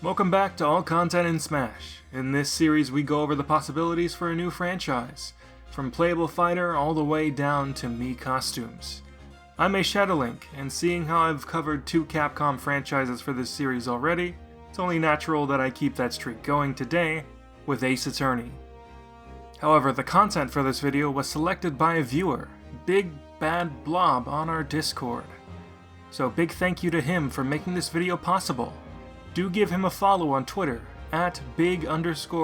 Welcome back to All Content in Smash. In this series we go over the possibilities for a new franchise, from playable fighter all the way down to Mii costumes. I'm a Shadowlink, and seeing how I've covered 2 Capcom franchises for this series already, it's only natural that I keep that streak going today with Ace Attorney. However, the content for this video was selected by a viewer, BigBadBlob, on our Discord. So big thank you to him for making this video possible. Do give him a follow on Twitter, at big_bad_blob.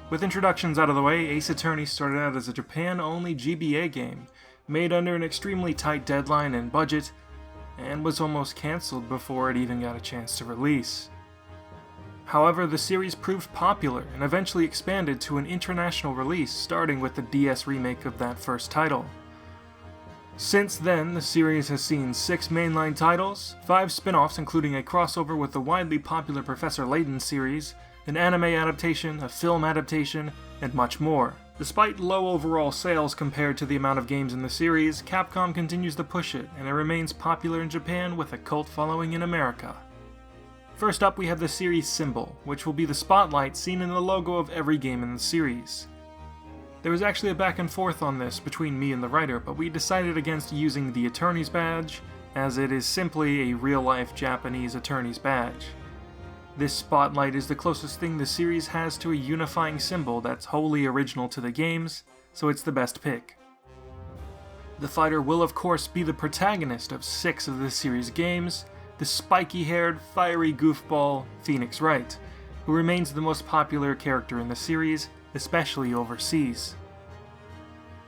With introductions out of the way, Ace Attorney started out as a Japan-only GBA game, made under an extremely tight deadline and budget, and was almost cancelled before it even got a chance to release. However, the series proved popular and eventually expanded to an international release, starting with the DS remake of that first title. Since then, the series has seen 6 mainline titles, 5 spin-offs including a crossover with the widely popular Professor Layton series, an anime adaptation, a film adaptation, and much more. Despite low overall sales compared to the amount of games in the series, Capcom continues to push it, and it remains popular in Japan with a cult following in America. First up, we have the series symbol, which will be the spotlight seen in the logo of every game in the series. There was actually a back and forth on this between me and the writer, but we decided against using the attorney's badge, as it is simply a real-life Japanese attorney's badge. This spotlight is the closest thing the series has to a unifying symbol that's wholly original to the games, so it's the best pick. The fighter will of course be the protagonist of 6 of the series games, the spiky-haired, fiery goofball Phoenix Wright, who remains the most popular character in the series, especially overseas.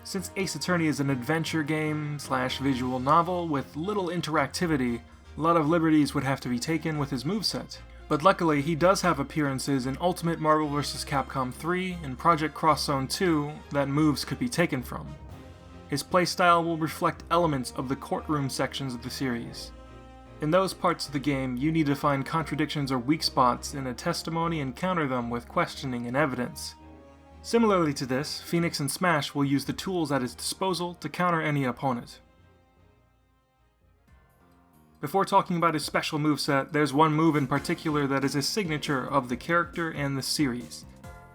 Since Ace Attorney is an adventure game / visual novel with little interactivity, a lot of liberties would have to be taken with his moveset. But luckily, he does have appearances in Ultimate Marvel vs. Capcom 3 and Project Cross Zone 2 that moves could be taken from. His playstyle will reflect elements of the courtroom sections of the series. In those parts of the game, you need to find contradictions or weak spots in a testimony and counter them with questioning and evidence. Similarly to this, Phoenix and Smash will use the tools at his disposal to counter any opponent. Before talking about his special moveset, there's one move in particular that is a signature of the character and the series,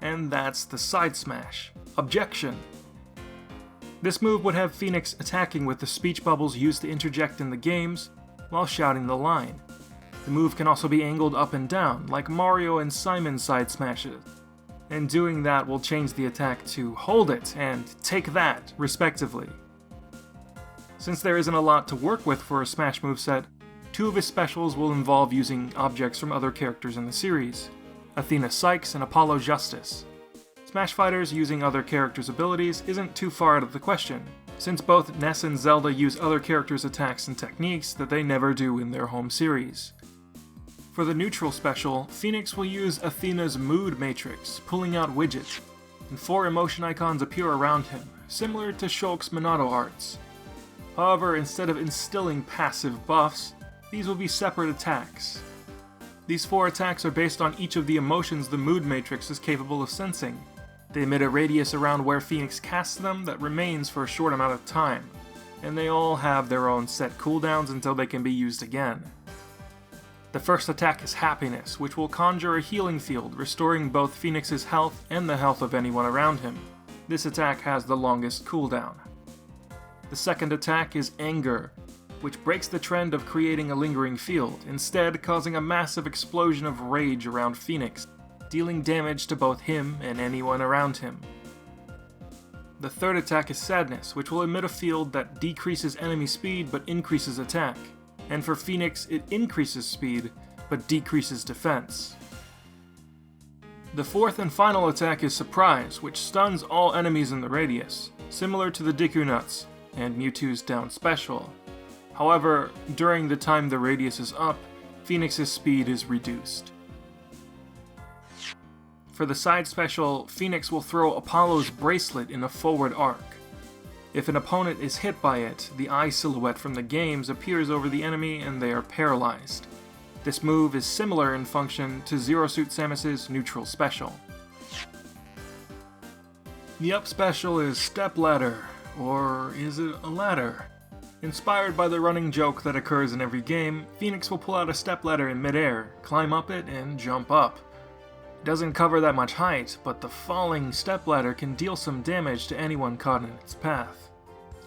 and that's the side smash. Objection! This move would have Phoenix attacking with the speech bubbles used to interject in the games, while shouting the line. The move can also be angled up and down, like Mario and Simon's side smashes, and doing that will change the attack to hold it and take that, respectively. Since there isn't a lot to work with for a Smash moveset, 2 of his specials will involve using objects from other characters in the series, Athena Sykes and Apollo Justice. Smash fighters using other characters' abilities isn't too far out of the question, since both Ness and Zelda use other characters' attacks and techniques that they never do in their home series. For the neutral special, Phoenix will use Athena's mood matrix, pulling out widgets, and 4 emotion icons appear around him, similar to Shulk's Monado arts. However, instead of instilling passive buffs, these will be separate attacks. These 4 attacks are based on each of the emotions the mood matrix is capable of sensing. They emit a radius around where Phoenix casts them that remains for a short amount of time, and they all have their own set cooldowns until they can be used again. The first attack is Happiness, which will conjure a healing field, restoring both Phoenix's health and the health of anyone around him. This attack has the longest cooldown. The second attack is Anger, which breaks the trend of creating a lingering field, instead causing a massive explosion of rage around Phoenix, dealing damage to both him and anyone around him. The third attack is Sadness, which will emit a field that decreases enemy speed but increases attack. And for Phoenix, it increases speed, but decreases defense. The fourth and final attack is Surprise, which stuns all enemies in the radius, similar to the Deku Nuts and Mewtwo's down special. However, during the time the radius is up, Phoenix's speed is reduced. For the side special, Phoenix will throw Apollo's bracelet in a forward arc. If an opponent is hit by it, the eye silhouette from the games appears over the enemy and they are paralyzed. This move is similar in function to Zero Suit Samus's neutral special. The up special is Step Ladder, or is it a ladder? Inspired by the running joke that occurs in every game, Phoenix will pull out a step ladder in midair, climb up it, and jump up. It doesn't cover that much height, but the falling step ladder can deal some damage to anyone caught in its path.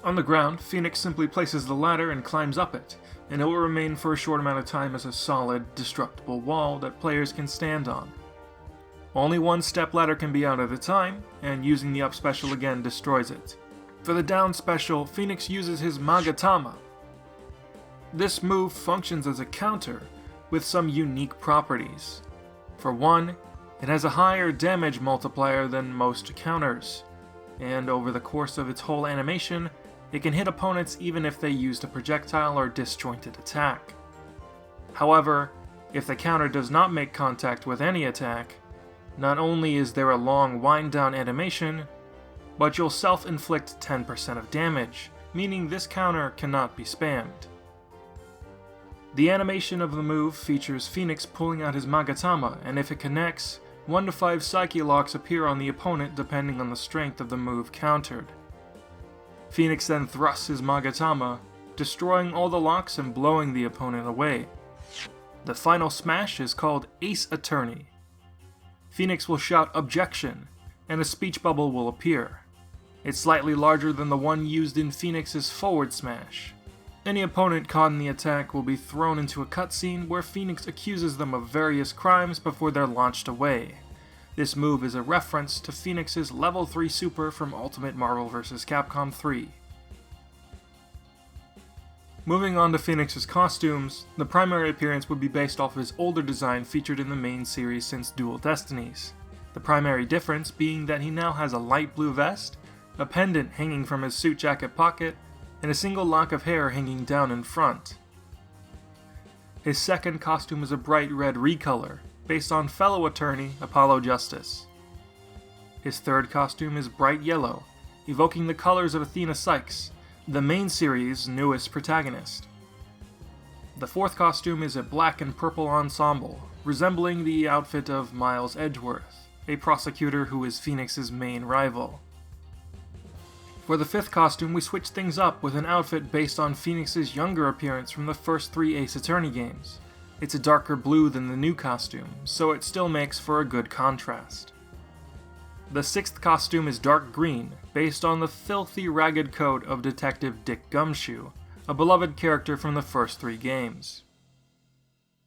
On the ground, Phoenix simply places the ladder and climbs up it, and it will remain for a short amount of time as a solid, destructible wall that players can stand on. Only one step ladder can be out at a time, and using the up special again destroys it. For the down special, Phoenix uses his Magatama. This move functions as a counter, with some unique properties. For one, it has a higher damage multiplier than most counters, and over the course of its whole animation, it can hit opponents even if they used a projectile or disjointed attack. However, if the counter does not make contact with any attack, not only is there a long wind down animation, but you'll self-inflict 10% of damage, meaning this counter cannot be spammed. The animation of the move features Phoenix pulling out his Magatama, and if it connects, 1 to 5 Psyche locks appear on the opponent depending on the strength of the move countered. Phoenix then thrusts his Magatama, destroying all the locks and blowing the opponent away. The final smash is called Ace Attorney. Phoenix will shout "Objection," and a speech bubble will appear. It's slightly larger than the one used in Phoenix's forward smash. Any opponent caught in the attack will be thrown into a cutscene where Phoenix accuses them of various crimes before they're launched away. This move is a reference to Phoenix's Level 3 Super from Ultimate Marvel vs. Capcom 3. Moving on to Phoenix's costumes, the primary appearance would be based off his older design featured in the main series since Dual Destinies. The primary difference being that he now has a light blue vest, a pendant hanging from his suit jacket pocket, and a single lock of hair hanging down in front. His second costume is a bright red recolor, based on fellow attorney Apollo Justice. His third costume is bright yellow, evoking the colors of Athena Sykes, the main series' newest protagonist. The fourth costume is a black and purple ensemble, resembling the outfit of Miles Edgeworth, a prosecutor who is Phoenix's main rival. For the fifth costume, we switch things up with an outfit based on Phoenix's younger appearance from the first 3 Ace Attorney games. It's a darker blue than the new costume, so it still makes for a good contrast. The sixth costume is dark green, based on the filthy, ragged coat of Detective Dick Gumshoe, a beloved character from the first 3 games.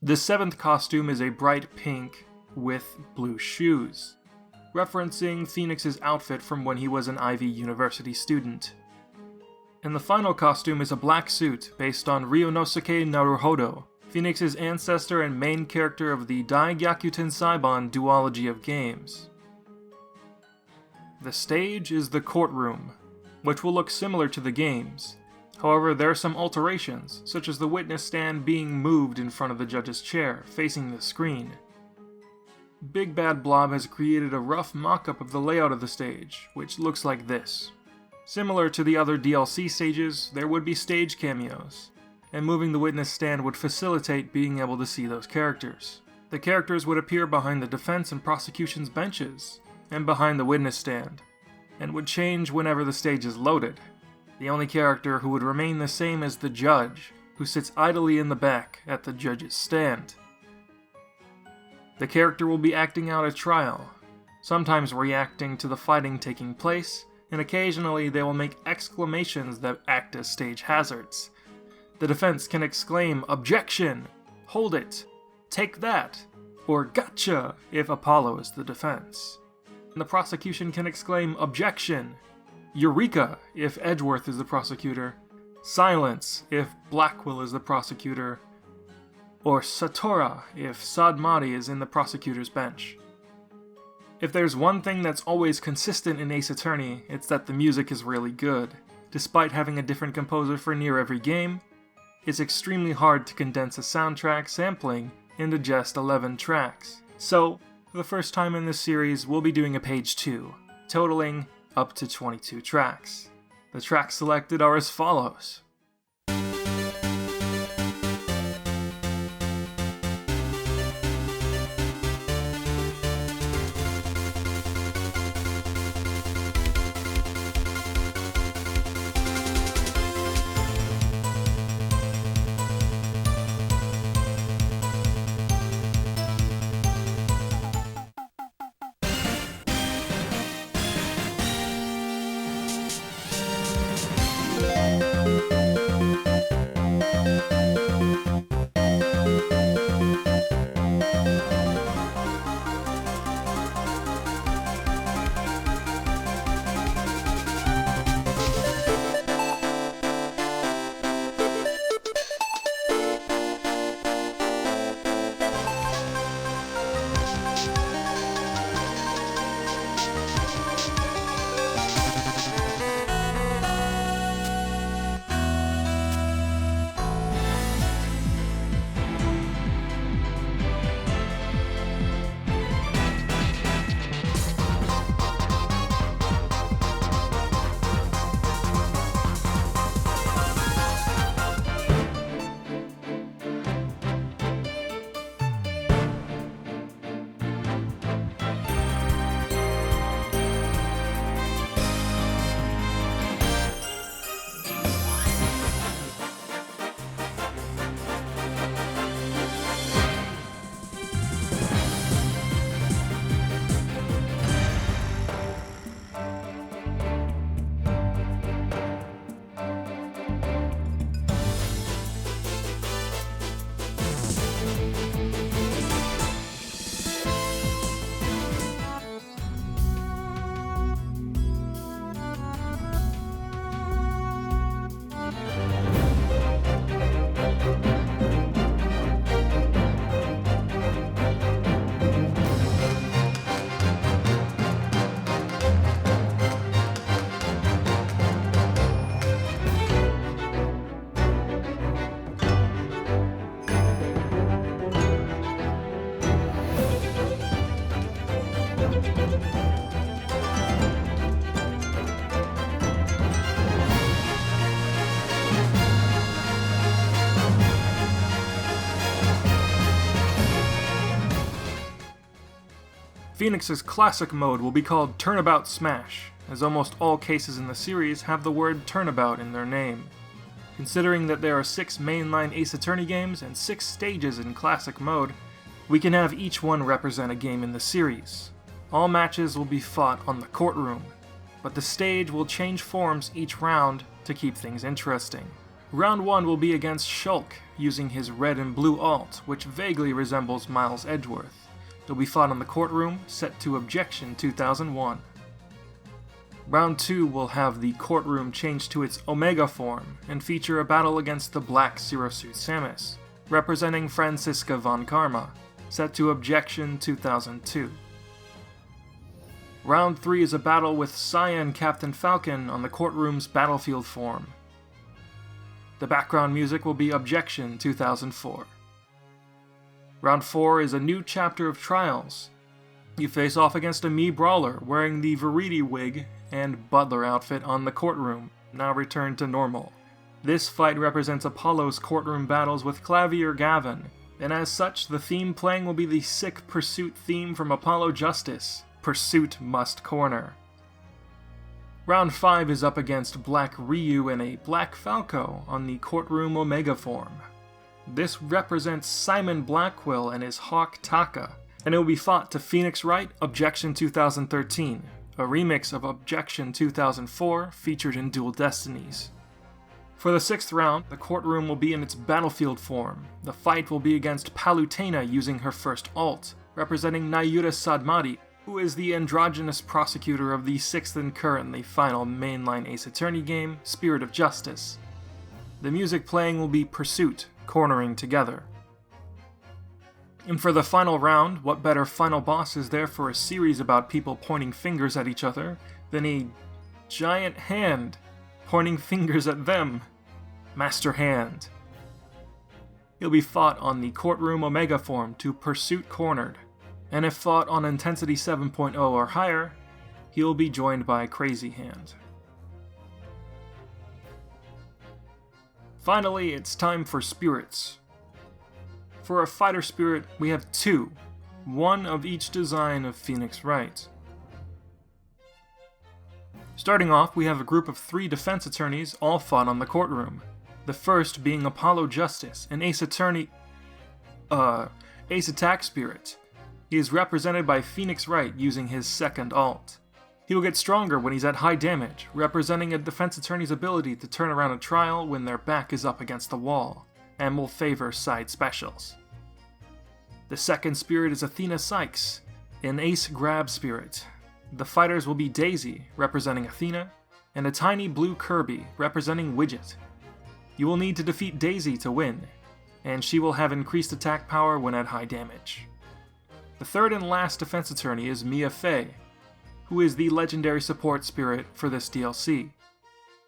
The seventh costume is a bright pink with blue shoes, referencing Phoenix's outfit from when he was an Ivy University student. And the final costume is a black suit based on Ryonosuke Naruhodo, Phoenix's ancestor and main character of the Daigyakuten Saibon duology of games. The stage is the courtroom, which will look similar to the games. However, there are some alterations, such as the witness stand being moved in front of the judge's chair, facing the screen. BigBadBlob has created a rough mock-up of the layout of the stage, which looks like this. Similar to the other DLC stages, there would be stage cameos, and moving the witness stand would facilitate being able to see those characters. The characters would appear behind the defense and prosecution's benches, and behind the witness stand, and would change whenever the stage is loaded. The only character who would remain the same is the judge, who sits idly in the back at the judge's stand. The character will be acting out a trial, sometimes reacting to the fighting taking place, and occasionally they will make exclamations that act as stage hazards. The defense can exclaim, "Objection!" "Hold it!" "Take that!" or "Gotcha!" if Apollo is the defense. And the prosecution can exclaim, "Objection!" "Eureka!" if Edgeworth is the prosecutor, "Silence!" if Blackwell is the prosecutor, or Satora if Sadmati is in the prosecutor's bench. If there's one thing that's always consistent in Ace Attorney, it's that the music is really good. Despite having a different composer for near every game, it's extremely hard to condense a soundtrack sampling into just 11 tracks. So, for the first time in this series, we'll be doing a page 2, totaling up to 22 tracks. The tracks selected are as follows. Phoenix's classic mode will be called Turnabout Smash, as almost all cases in the series have the word turnabout in their name. Considering that there are 6 mainline Ace Attorney games and 6 stages in classic mode, we can have each one represent a game in the series. All matches will be fought on the courtroom, but the stage will change forms each round to keep things interesting. Round 1 will be against Shulk, using his red and blue alt, which vaguely resembles Miles Edgeworth. It'll be fought on the courtroom, set to Objection 2001. Round 2 will have the courtroom change to its Omega form, and feature a battle against the Black Zero Suit Samus, representing Franziska von Karma, set to Objection 2002. Round 3 is a battle with Cyan Captain Falcon on the courtroom's battlefield form. The background music will be Objection 2004. Round 4 is a new chapter of Trials. You face off against a Mii brawler wearing the Verity wig and butler outfit on the courtroom, now returned to normal. This fight represents Apollo's courtroom battles with Clavier Gavin, and as such, the theme playing will be the sick Pursuit theme from Apollo Justice, Pursuit Must Corner. Round 5 is up against Black Ryu and a Black Falco on the courtroom Omega form. This represents Simon Blackwell and his Hawk Taka, and it will be fought to Phoenix Wright Objection 2013, a remix of Objection 2004 featured in Dual Destinies. For the 6th round, the courtroom will be in its battlefield form. The fight will be against Palutena using her first ult, representing Nayura Sadmati, who is the androgynous prosecutor of the 6th and currently final mainline Ace Attorney game, Spirit of Justice. The music playing will be Pursuit, Cornering Together. And for the final round, what better final boss is there for a series about people pointing fingers at each other than a giant hand pointing fingers at them? Master Hand. He'll be fought on the courtroom Omega form to Pursuit Cornered, and if fought on Intensity 7.0 or higher, he'll be joined by Crazy Hand. Finally, it's time for spirits. For a fighter spirit, we have 2, one of each design of Phoenix Wright. Starting off, we have a group of 3 defense attorneys all fought on the courtroom. The first being Apollo Justice, an Ace Attack Spirit. He is represented by Phoenix Wright using his second alt. He will get stronger when he's at high damage, representing a defense attorney's ability to turn around a trial when their back is up against the wall, and will favor side specials. The second spirit is Athena Sykes, an Ace Grab Spirit. The fighters will be Daisy, representing Athena, and a tiny blue Kirby, representing Widget. You will need to defeat Daisy to win, and she will have increased attack power when at high damage. The third and last defense attorney is Mia Fey, who is the legendary support spirit for this DLC.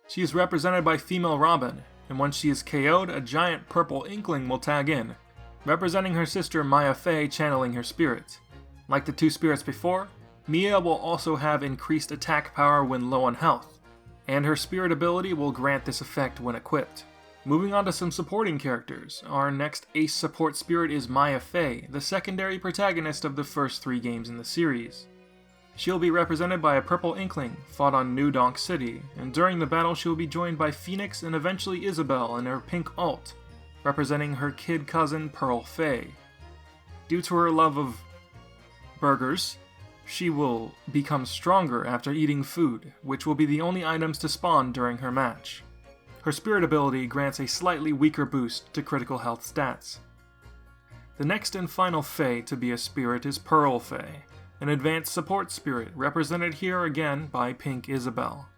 She is represented by Female Robin, and once she is KO'd, a giant purple inkling will tag in, representing her sister Maya Fey channeling her spirit. Like the 2 spirits before, Mia will also have increased attack power when low on health, and her spirit ability will grant this effect when equipped. Moving on to some supporting characters, our next Ace support spirit is Maya Fey, the secondary protagonist of the first 3 games in the series. She'll be represented by a purple inkling, fought on New Donk City, and during the battle she'll be joined by Phoenix and eventually Isabelle in her pink alt, representing her kid cousin Pearl Fey. Due to her love of burgers, she will become stronger after eating food, which will be the only items to spawn during her match. Her spirit ability grants a slightly weaker boost to critical health stats. The next and final Fey to be a spirit is Pearl Fey, an advanced support spirit, represented here again by Pink Isabelle.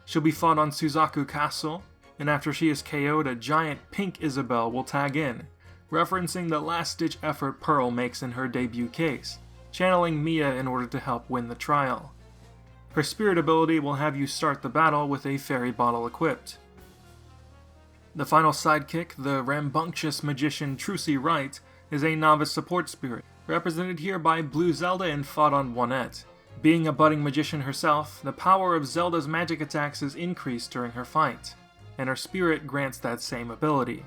She'll be fought on Suzaku Castle, and after she is KO'd, a giant Pink Isabelle will tag in, referencing the last-ditch effort Pearl makes in her debut case, channeling Mia in order to help win the trial. Her spirit ability will have you start the battle with a fairy bottle equipped. The final sidekick, the rambunctious magician Trucy Wright, is a novice support spirit, represented here by Blue Zelda and fought on Onette. Being a budding magician herself, the power of Zelda's magic attacks is increased during her fight, and her spirit grants that same ability.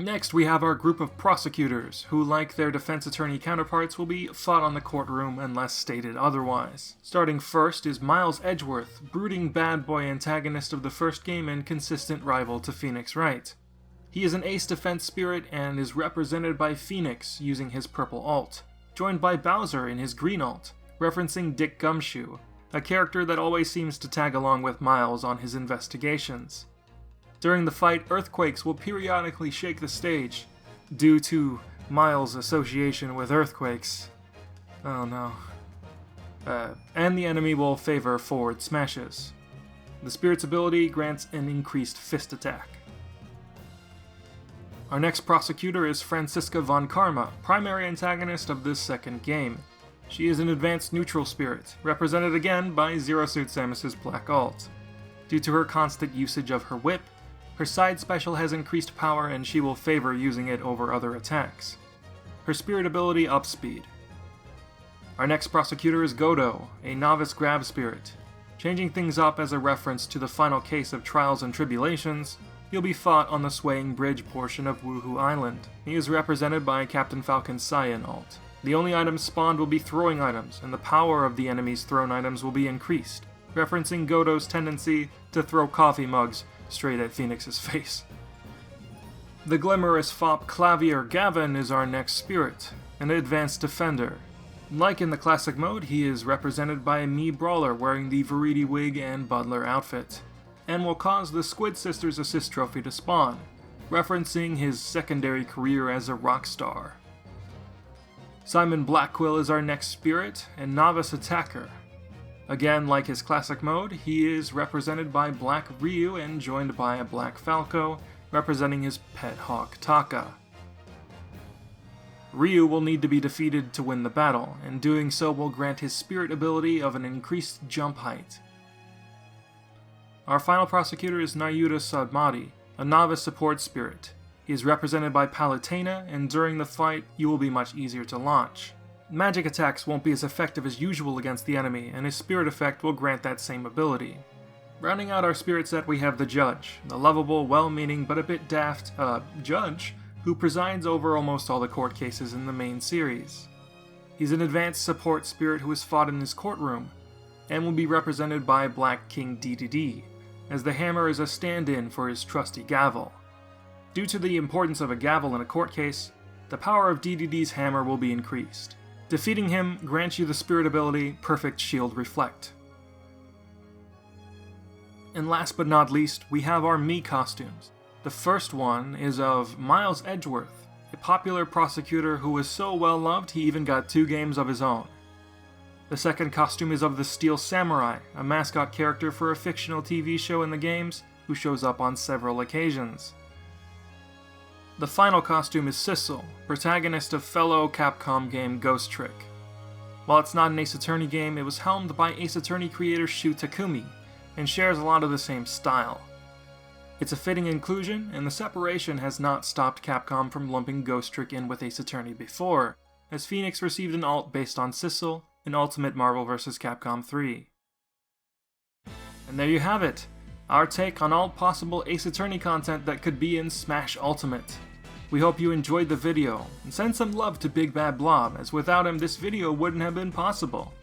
Next, we have our group of prosecutors, who, like their defense attorney counterparts, will be fought on the courtroom unless stated otherwise. Starting first is Miles Edgeworth, brooding bad boy antagonist of the first game and consistent rival to Phoenix Wright. He is an ace defense spirit and is represented by Phoenix using his purple alt, joined by Bowser in his green alt, referencing Dick Gumshoe, a character that always seems to tag along with Miles on his investigations. During the fight, earthquakes will periodically shake the stage, due to Miles' association with earthquakes. Oh no. And the enemy will favor forward smashes. The spirit's ability grants an increased fist attack. Our next prosecutor is Franziska von Karma, primary antagonist of this second game. She is an advanced neutral spirit, represented again by Zero Suit Samus's black alt. Due to her constant usage of her whip, her side special has increased power and she will favor using it over other attacks. Her spirit ability ups speed. Our next prosecutor is Godo, a novice grab spirit. Changing things up as a reference to the final case of Trials and Tribulations, he'll be fought on the swaying bridge portion of Woohoo Island. He is represented by Captain Falcon's Cyan alt. The only items spawned will be throwing items, and the power of the enemy's thrown items will be increased, referencing Godo's tendency to throw coffee mugs straight at Phoenix's face. The glamorous fop Clavier Gavin is our next spirit, an advanced defender. Like in the classic mode, he is represented by a Mii brawler wearing the Veridi wig and Butler outfit, and will cause the Squid Sisters assist trophy to spawn, referencing his secondary career as a rock star. Simon Blackquill is our next spirit, and novice attacker. Again, like his classic mode, he is represented by Black Ryu and joined by a Black Falco, representing his pet hawk Taka. Ryu will need to be defeated to win the battle, and doing so will grant his spirit ability of an increased jump height. Our final prosecutor is Nayuta Sadmati, a novice support spirit. He is represented by Palutena, and during the fight, you will be much easier to launch. Magic attacks won't be as effective as usual against the enemy, and his spirit effect will grant that same ability. Rounding out our spirit set, we have the Judge, the lovable, well-meaning, but a bit daft, judge, who presides over almost all the court cases in the main series. He's an advanced support spirit who is fought in his courtroom, and will be represented by Black King DDD, as the hammer is a stand-in for his trusty gavel. Due to the importance of a gavel in a court case, the power of DDD's hammer will be increased. Defeating him grants you the spirit ability Perfect Shield Reflect. And last but not least, we have our Mii costumes. The first one is of Miles Edgeworth, a popular prosecutor who was so well loved he even got 2 games of his own. The second costume is of the Steel Samurai, a mascot character for a fictional TV show in the games who shows up on several occasions. The final costume is Sissel, protagonist of fellow Capcom game Ghost Trick. While it's not an Ace Attorney game, it was helmed by Ace Attorney creator Shu Takumi, and shares a lot of the same style. It's a fitting inclusion, and the separation has not stopped Capcom from lumping Ghost Trick in with Ace Attorney before, as Phoenix received an alt based on Sissel in Ultimate Marvel vs. Capcom 3. And there you have it, our take on all possible Ace Attorney content that could be in Smash Ultimate. We hope you enjoyed the video, and send some love to BigBadBlob, as without him this video wouldn't have been possible.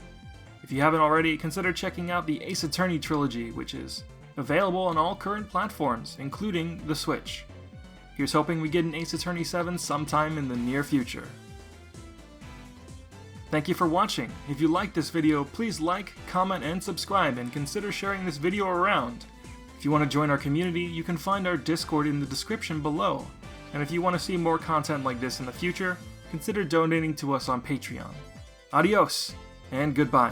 If you haven't already, consider checking out the Ace Attorney trilogy, which is available on all current platforms, including the Switch. Here's hoping we get an Ace Attorney 7 sometime in the near future. Thank you for watching. If you liked this video, please like, comment, and subscribe, and consider sharing this video around. If you want to join our community, you can find our Discord in the description below. And if you want to see more content like this in the future, consider donating to us on Patreon. Adios, and goodbye.